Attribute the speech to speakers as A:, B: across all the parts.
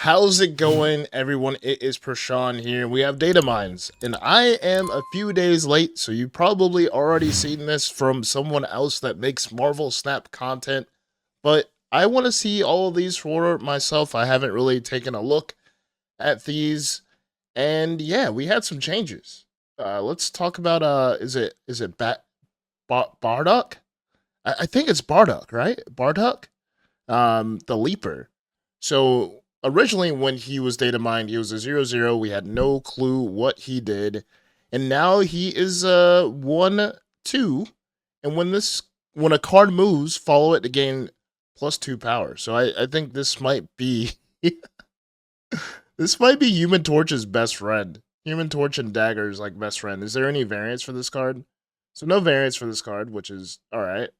A: How's it going, everyone? It is Prashan here. We have data mines, and I am a few days late, so you probably already seen this from someone else that makes Marvel Snap content. But I want to see all of these for myself. I haven't really taken a look at these, and yeah, we had some changes. Let's talk about is it Bardock? I think it's Bardock, right? Bardock, the Leaper. So originally, when he was data mined, he was a 0/0. We had no clue what he did, and now he is a 1/2. And when a card moves, follow it to gain +2 power. So I think this might be this might be Human Torch's best friend. Human Torch and Dagger's like best friend. Is there any variants for this card? So no variants for this card, which is all right.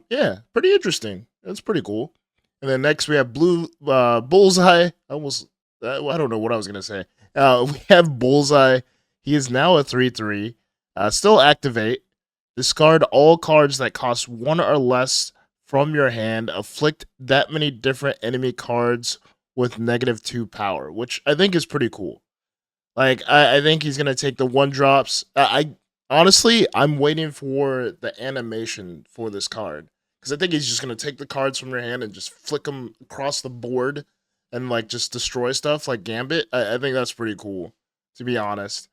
A: Yeah, pretty interesting. That's pretty cool. And then next we have blue Bullseye. I don't know what I was gonna say. We have Bullseye. He is now a 3/3. Still activate. Discard all cards that cost one or less from your hand. Afflict that many different enemy cards with -2 power, which I think is pretty cool. Like I think he's gonna take the one drops. I honestly I'm waiting for the animation for this card because I think he's just gonna take the cards from your hand and just flick them across the board and like just destroy stuff like Gambit. I think that's pretty cool, to be honest.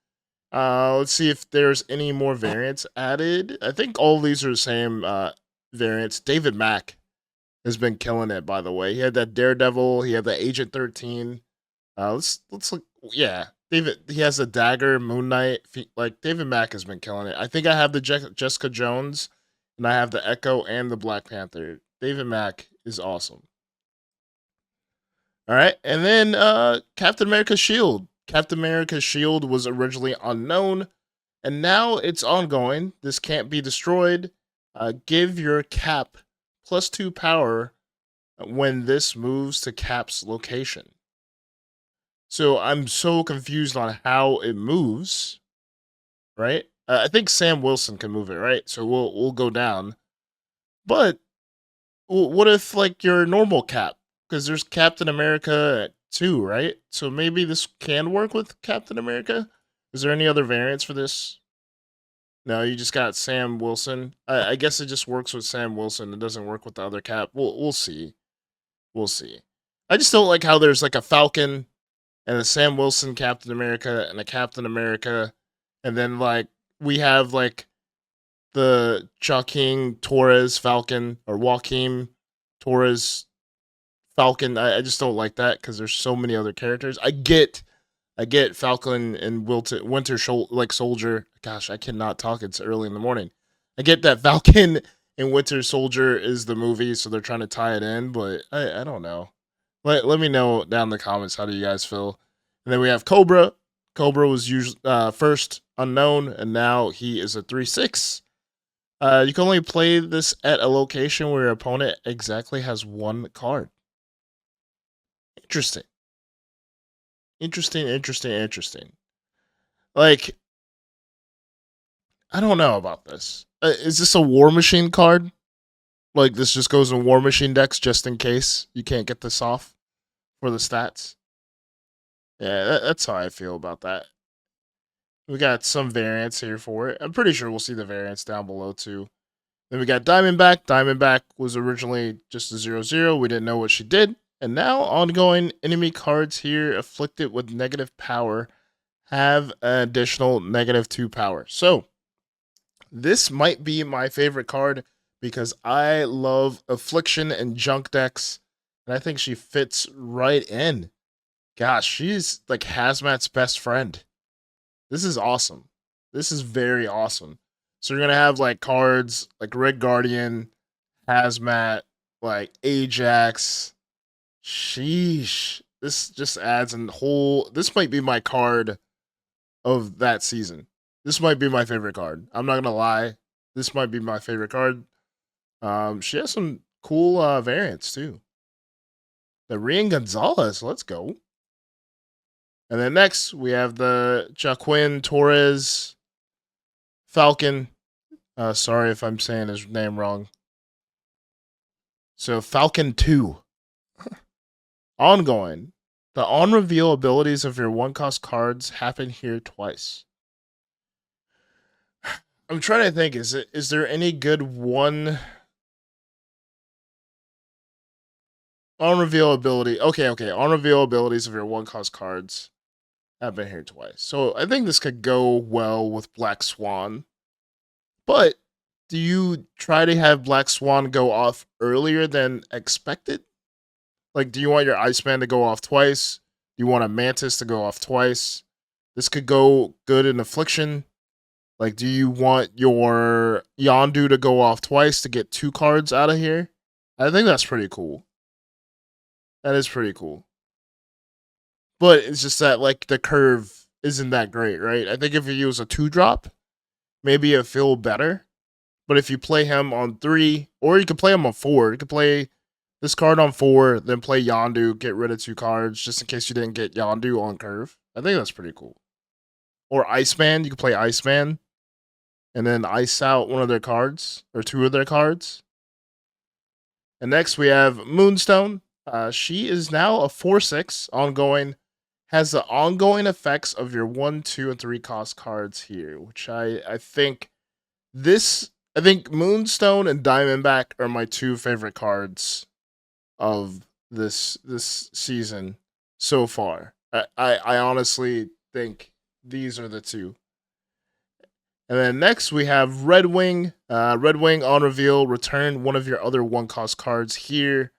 A: Let's see if there's any more variants added. I think all of these are the same variants. David Mack has been killing it, by the way. He had that Daredevil. He had the Agent 13. Let's look. Yeah, David. He has a dagger, Moon Knight. Like David Mack has been killing it. I think I have the Jessica Jones, and I have the Echo and the Black Panther. David Mack is awesome. All right, and then Captain America's Shield. Captain America's Shield was originally unknown, and now it's ongoing. This can't be destroyed. Give your Cap +2 power when this moves to Cap's location. So I'm so confused on how it moves, right? I think Sam Wilson can move it, right? So we'll go down. But what if like your normal Cap? Because there's Captain America too, right? So maybe this can work with Captain America. Is there any other variants for this? No, you just got Sam Wilson. I guess it just works with Sam Wilson. It doesn't work with the other Cap. We'll see. We'll see. I just don't like how there's like a Falcon and a Sam Wilson Captain America and a Captain America, and then like we have like the Joaquin Torres Falcon or Joaquin Torres Falcon. I just don't like that because there's so many other characters. I get Falcon and like Soldier. Gosh, I cannot talk. It's early in the morning. I get that Falcon and Winter Soldier is the movie, so they're trying to tie it in, but I don't know. Let me know down in the comments how do you guys feel. And then we have Cobra. Cobra was usually first unknown, and now he is a 3/6. You can only play this at a location where your opponent exactly has one card. Interesting. Interesting. Like, I don't know about this. Is this a War Machine card? Like, this just goes in War Machine decks just in case you can't get this off for the stats? Yeah, that's how I feel about that. We got some variants here for it. I'm pretty sure we'll see the variants down below too. Then we got Diamondback. Diamondback was originally just a 0/0. We didn't know what she did. And now ongoing enemy cards here afflicted with negative power have an additional -2 power. So this might be my favorite card because I love Affliction and Junk decks. And I think she fits right in. Gosh, she's like Hazmat's best friend. This is awesome. This is very awesome. So you're gonna have like cards like Red Guardian, Hazmat, like Ajax. Sheesh. This just adds a whole. This might be my card of that season. This might be my favorite card. I'm not gonna lie. This might be my favorite card. She has some cool variants too. The Rian Gonzalez. Let's go. And then next we have the Joaquin Torres Falcon. Sorry if I'm saying his name wrong. So Falcon II. Ongoing. The on reveal abilities of your one cost cards happen here twice. I'm trying to think. Is there any good one on reveal ability? Okay. On reveal abilities of your one cost cards happen here twice. So I think this could go well with Black Swan. But do you try to have Black Swan go off earlier than expected? Like, do you want your Iceman to go off twice? Do you want a Mantis to go off twice? This could go good in Affliction. Like, do you want your Yondu to go off twice to get 2 cards out of here? I think that's pretty cool. That is pretty cool. But it's just that, like, the curve isn't that great, right? I think if you use a 2-drop, maybe it feel better. But if you play him on 3, or you could play him on 4, you could play this card on 4, then play Yondu, get rid of 2 cards, just in case you didn't get Yondu on curve. I think that's pretty cool. Or Iceman, you could play Iceman, and then ice out one of their cards, or 2 of their cards. And next we have Moonstone. She is now a 4/6 ongoing, has the ongoing effects of your 1, 2, and 3 cost cards here, which I think I think Moonstone and Diamondback are my 2 favorite cards of this season so far. I honestly think these are the 2. And then next we have Redwing. Redwing on reveal, return one of your other 1 cost cards here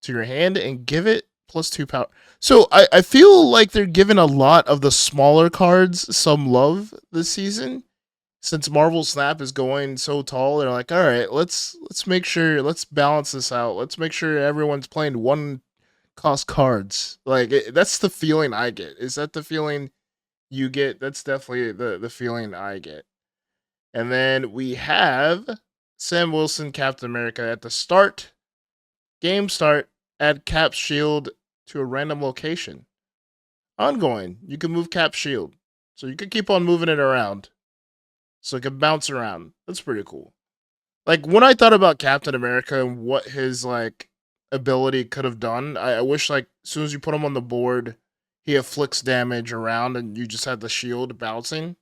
A: to your hand and give it +2 power. So I feel like they're giving a lot of the smaller cards some love this season. Since Marvel Snap is going so tall, they're like, all right, let's make sure, let's balance this out. Let's make sure everyone's playing 1 cost cards. Like that's the feeling I get. Is that the feeling you get? That's definitely the feeling I get. And then we have Sam Wilson, Captain America at the start. Game start, add Cap's shield to a random location. Ongoing, you can move Cap's shield. So you can keep on moving it around. So it can bounce around. That's pretty cool. Like when I thought about Captain America and what his like ability could have done, I wish like as soon as you put him on the board, he afflicts damage around and you just had the shield bouncing.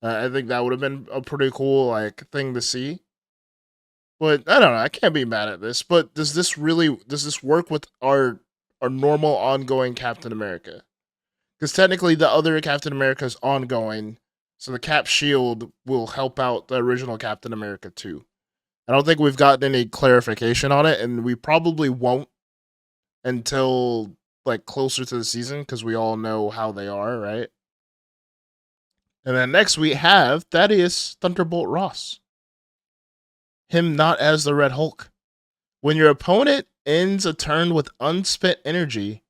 A: I think that would have been a pretty cool like thing to see. But I don't know. I can't be mad at this. But does this work with our normal ongoing Captain America? Because technically the other Captain America is ongoing, so the Cap Shield will help out the original Captain America too. I don't think we've gotten any clarification on it, and we probably won't until like closer to the season because we all know how they are, right? And then next we have Thaddeus Thunderbolt Ross. Him not as the Red Hulk. When your opponent ends a turn with unspent energy,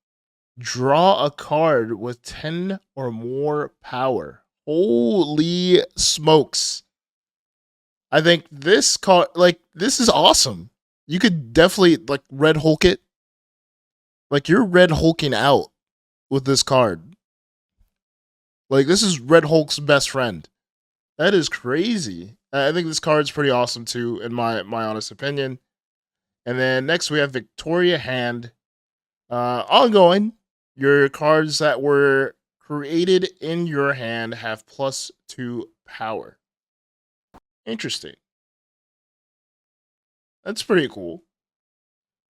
A: draw a card with 10 or more power. Holy smokes. I think this card, like, this is awesome. You could definitely, like, Red Hulk it. Like, you're Red Hulking out with this card. Like, this is Red Hulk's best friend. That is crazy. I think this card's pretty awesome, too, in my honest opinion. And then next we have Victoria Hand. Ongoing, your cards that were created in your hand have +2 power. Interesting. That's pretty cool.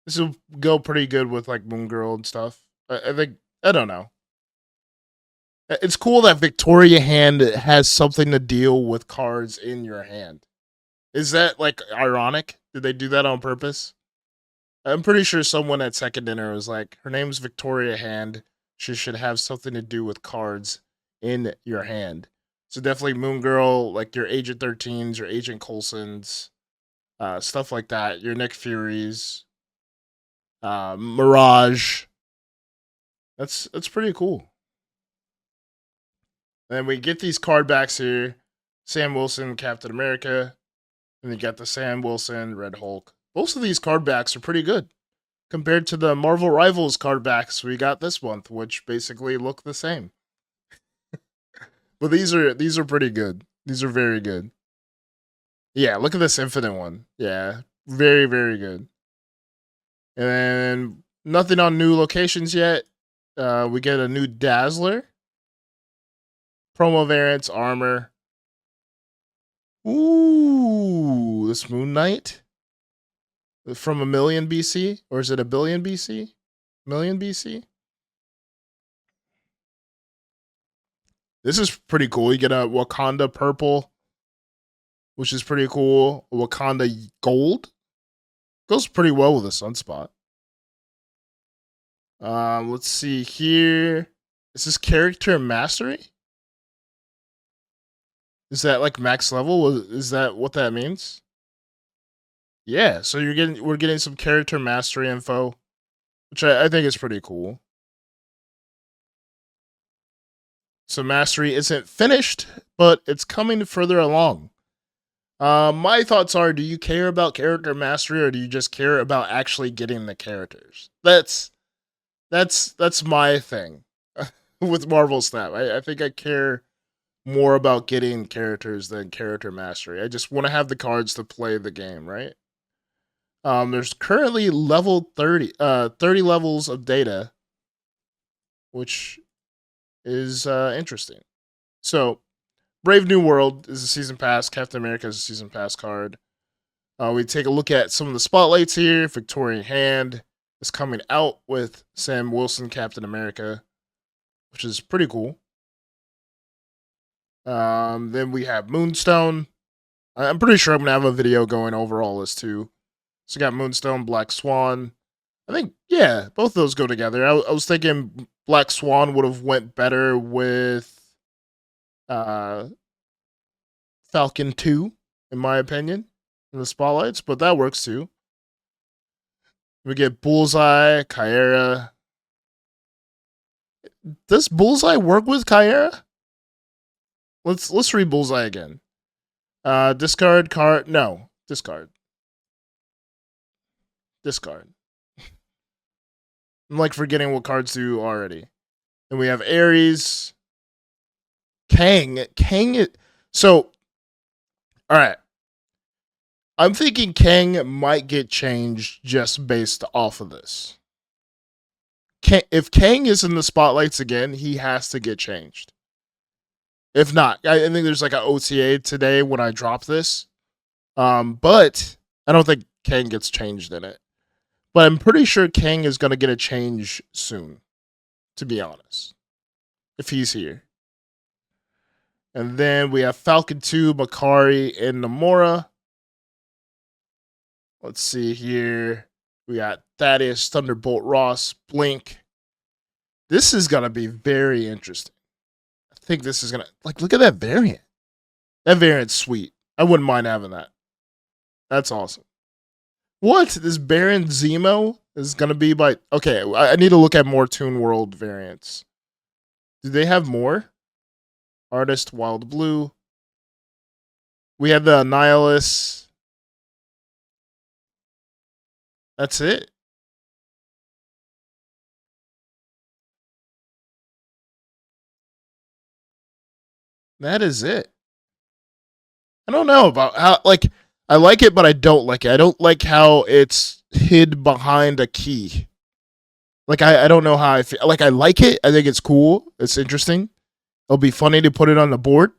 A: This will go pretty good with like Moon Girl and stuff. I think I don't know. It's cool that Victoria Hand has something to deal with cards in your hand. Is that like ironic? Did they do that on purpose? I'm pretty sure someone at Second Dinner was like, her name's Victoria Hand. She should have something to do with cards in your hand. So definitely Moon Girl, like your Agent 13s, your Agent Coulsons, stuff like that. Your Nick Furies, Mirage. That's pretty cool. And we get these card backs here. Sam Wilson, Captain America. And you got the Sam Wilson, Red Hulk. Most of these card backs are pretty good compared to the Marvel Rivals card backs we got this month, which basically look the same. But these are pretty good. These are very good. Yeah, look at this Infinite one. Yeah, very very good. And then Nothing on new locations yet. We get a new Dazzler. Promo variants, armor. Ooh, this Moon Knight from a million BC, or is it a billion BC? Million BC. This is pretty cool. You get a Wakanda purple, which is pretty cool. Wakanda gold goes pretty well with a sunspot. Let's see here. Is this character mastery? Is that like max level? Is that what that means? Yeah, so we're getting some character mastery info, which I think is pretty cool. So mastery isn't finished, but it's coming further along. My thoughts are: do you care about character mastery, or do you just care about actually getting the characters? That's my thing with Marvel Snap. I think I care more about getting characters than character mastery. I just want to have the cards to play the game, right? There's currently level 30 levels of data, which is interesting. So, Brave New World is a season pass. Captain America is a season pass card. We take a look at some of the spotlights here. Victorian Hand is coming out with Sam Wilson, Captain America, which is pretty cool. Then we have Moonstone. I'm pretty sure I'm gonna have a video going over all this too. So we got Moonstone, Black Swan. I think yeah, both of those go together. I was thinking Black Swan would have went better with uh, Falcon II, in my opinion, in the spotlights, but that works too. We get Bullseye, Kyera. Does Bullseye work with Kyera? Let's read Bullseye again. Discard card. No, discard. Discard. I'm like forgetting what cards do already. And we have Ares. Kang. So, alright. I'm thinking Kang might get changed just based off of this. If Kang is in the spotlights again, he has to get changed. If not, I think there's like an OTA today when I drop this. But I don't think Kang gets changed in it. But I'm pretty sure Kang is going to get a change soon, to be honest, if he's here. And then we have Falcon II, Makari, and Namora. Let's see here. We got Thaddeus, Thunderbolt Ross, Blink. This is going to be very interesting. I think this is going to, like, look at that variant. That variant's sweet. I wouldn't mind having that. That's awesome. What? This Baron Zemo is going to be by... Okay, I need to look at more Toon World variants. Do they have more? Artist, Wild Blue. We have the Annihilus. That's it. That is it. I don't know about how... Like, I like it, but I don't like it. I don't like how it's hid behind a key. Like, I don't know how I feel. Like, I like it. I think it's cool. It's interesting. It'll be funny to put it on the board.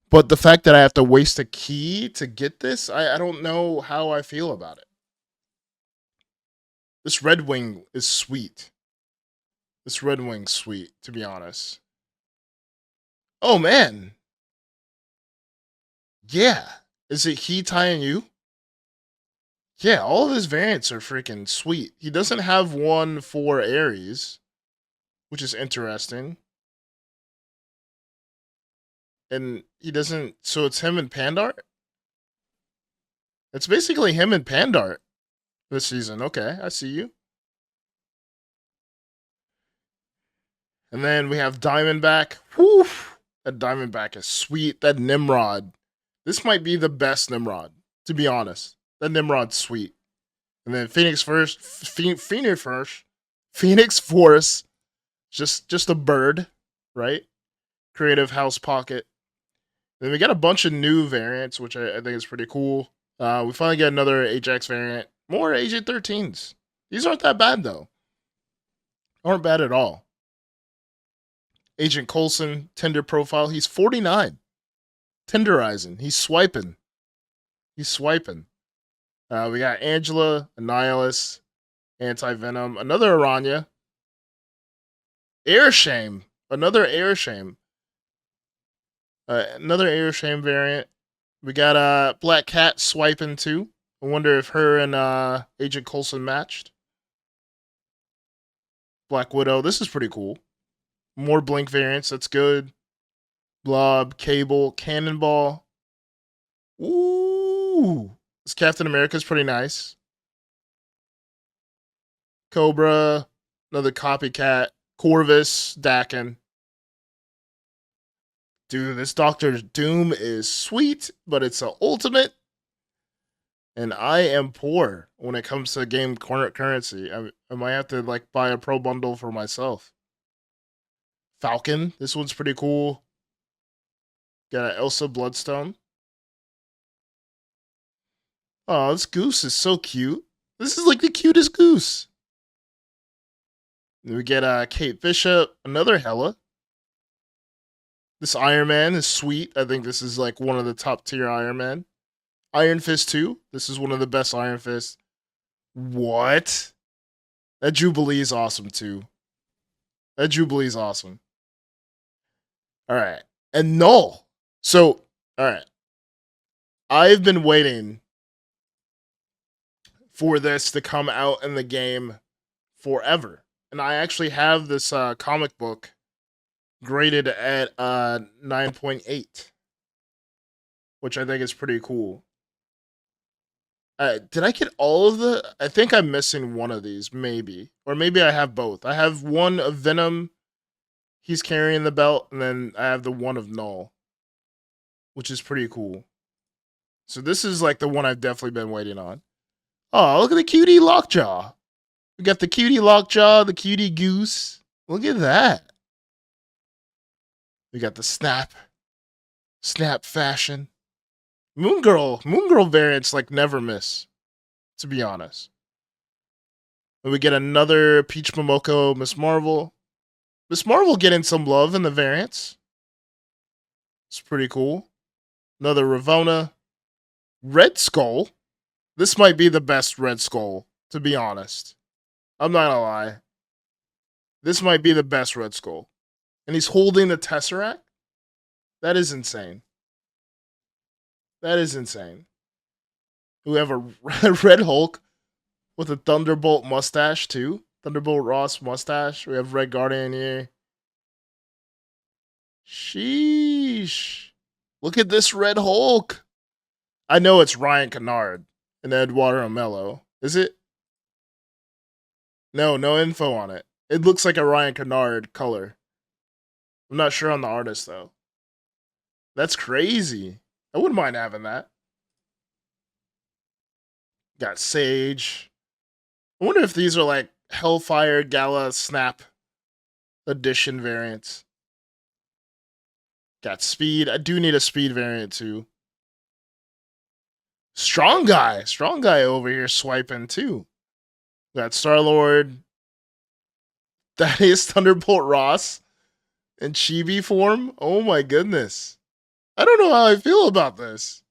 A: But the fact that I have to waste a key to get this, I don't know how I feel about it. This Redwing is sweet. This Redwing's sweet, to be honest. Oh, man. Yeah. Is it he, Ty, and you? Yeah, all of his variants are freaking sweet. He doesn't have one for Ares, which is interesting. And he doesn't... So it's him and Pandart? It's basically him and Pandart this season. Okay, I see you. And then we have Diamondback. Whew! That Diamondback is sweet. That Nimrod. This might be the best Nimrod, to be honest. That Nimrod's sweet. And then Phoenix Force. Just a bird, right? Creative House Pocket. Then we got a bunch of new variants, which I think is pretty cool. We finally get another Ajax variant. More Agent 13s. These aren't that bad, though. Aren't bad at all. Agent Coulson, Tinder profile. He's 49. Tenderizing. He's swiping. He's swiping. We got Angela, Annihilus, Anti-Venom, another Aranya. Airshame. Another Airshame. Another Airshame variant. We got Black Cat swiping too. I wonder if her and Agent Coulson matched. Black Widow. This is pretty cool. More Blink variants. That's good. Blob, Cable, Cannonball. Ooh. This Captain America's pretty nice. Cobra. Another copycat. Corvus, Dakin. Dude, this Doctor Doom is sweet, but it's an ultimate. And I am poor when it comes to game currency. I might have to like buy a pro bundle for myself. Falcon, this one's pretty cool. Got an Elsa Bloodstone. Oh, this goose is so cute. This is like the cutest goose. We get Kate Bishop, another Hela. This Iron Man is sweet. I think this is like one of the top tier Iron Man. Iron Fist 2. This is one of the best Iron Fists. What? That Jubilee is awesome too. That Jubilee is awesome. All right. And Null. So, all right. I've been waiting for this to come out in the game forever. And I actually have this comic book graded at 9.8, which I think is pretty cool. Did I get all of the? I think I'm missing one of these, maybe. Or maybe I have both. I have one of Venom. He's carrying the belt. And then I have the one of Null, which is pretty cool. So this is like the one I've definitely been waiting on. Oh, look at the cutie Lockjaw. We got the cutie Lockjaw, the cutie Goose. Look at that. We got the Snap Fashion. Moon Girl variants like never miss, to be honest. And we get another Peach Momoko Miss Marvel. Miss Marvel getting some love in the variants. It's pretty cool. Another Ravonna. Red Skull. This might be the best Red Skull, to be honest. I'm not gonna lie. This might be the best Red Skull. And he's holding the Tesseract? That is insane. That is insane. We have a Red Hulk with a Thunderbolt mustache, too. Thunderbolt Ross mustache. We have Red Guardian here. Sheesh. Look at this Red Hulk. I know it's Ryan Kennard and Eduardo Mello. Is it? No info on it. It looks like a Ryan Kennard color. I'm not sure on the artist, though. That's crazy. I wouldn't mind having that. Got Sage. I wonder if these are like Hellfire Gala Snap Edition variants. Got Speed. I do need a Speed variant, too. Strong Guy over here swiping, too. Got Star-Lord. That is Thunderbolt Ross in chibi form. Oh my goodness. I don't know how I feel about this.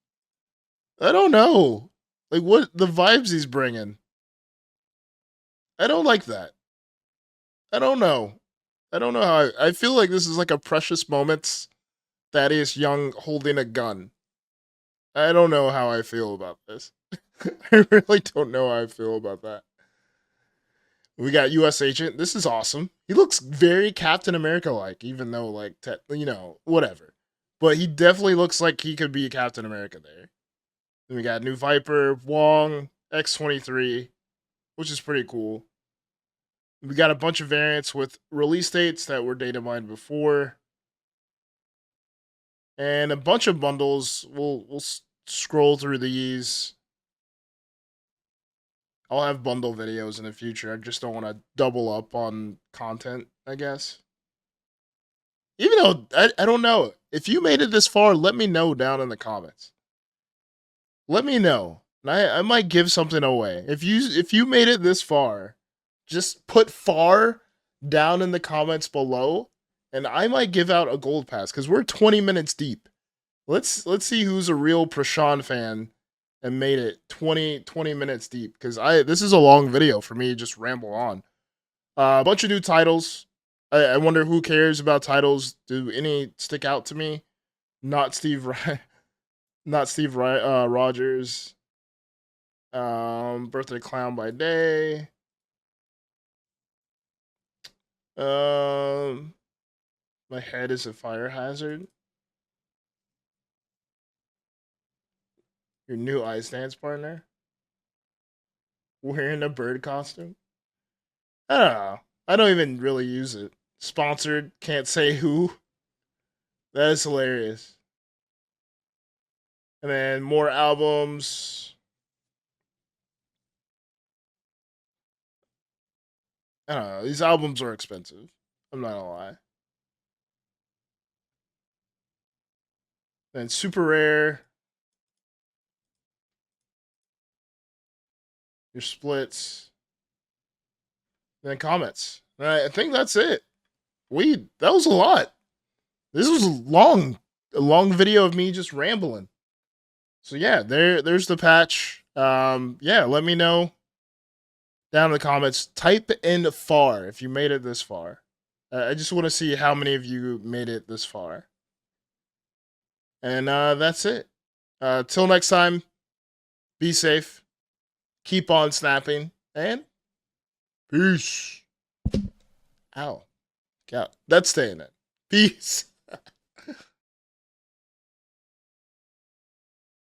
A: I don't know. Like, what the vibes he's bringing. I don't like that. I don't know. I don't know how I feel like this is like a Precious Moments Thaddeus Young holding a gun. I don't know how I feel about this. I really don't know how I feel about that. We got U.S. Agent. This is awesome. He looks very Captain America-like, even though, like, whatever. But he definitely looks like he could be Captain America there. Then we got New Viper, Wong, X-23, which is pretty cool. We got a bunch of variants with release dates that were data mined before. And a bunch of bundles. We'll scroll through these. I'll have bundle videos in the future. I just don't want to double up on content, I guess. Even though, I don't know. If you made it this far, let me know down in the comments. Let me know. And I might give something away. If you made it this far, just put far down in the comments below, and I might give out a gold pass because we're 20 minutes deep. Let's see who's a real Prashan fan and made it 20 minutes deep, because this is a long video for me to just ramble on. A bunch of new titles. I wonder who cares about titles. Do any stick out to me? Not Steve not Steve Rogers. Birthday Clown by Day. My head is a fire hazard. Your new ice dance partner. Wearing a bird costume. I don't know. I don't even really use it. Sponsored, can't say who. That is hilarious. And then more albums. I don't know. These albums are expensive. I'm not gonna lie. Then super rare. Your splits. And then comments. All right, I think that's it. That was a lot. This was a long video of me just rambling. So yeah, there's the patch. Yeah, let me know down in the comments. Type in far if you made it this far. I just want to see how many of you made it this far. And that's it. Till next time, be safe, keep on snapping, and peace. Ow. Yeah, that's staying in. Peace.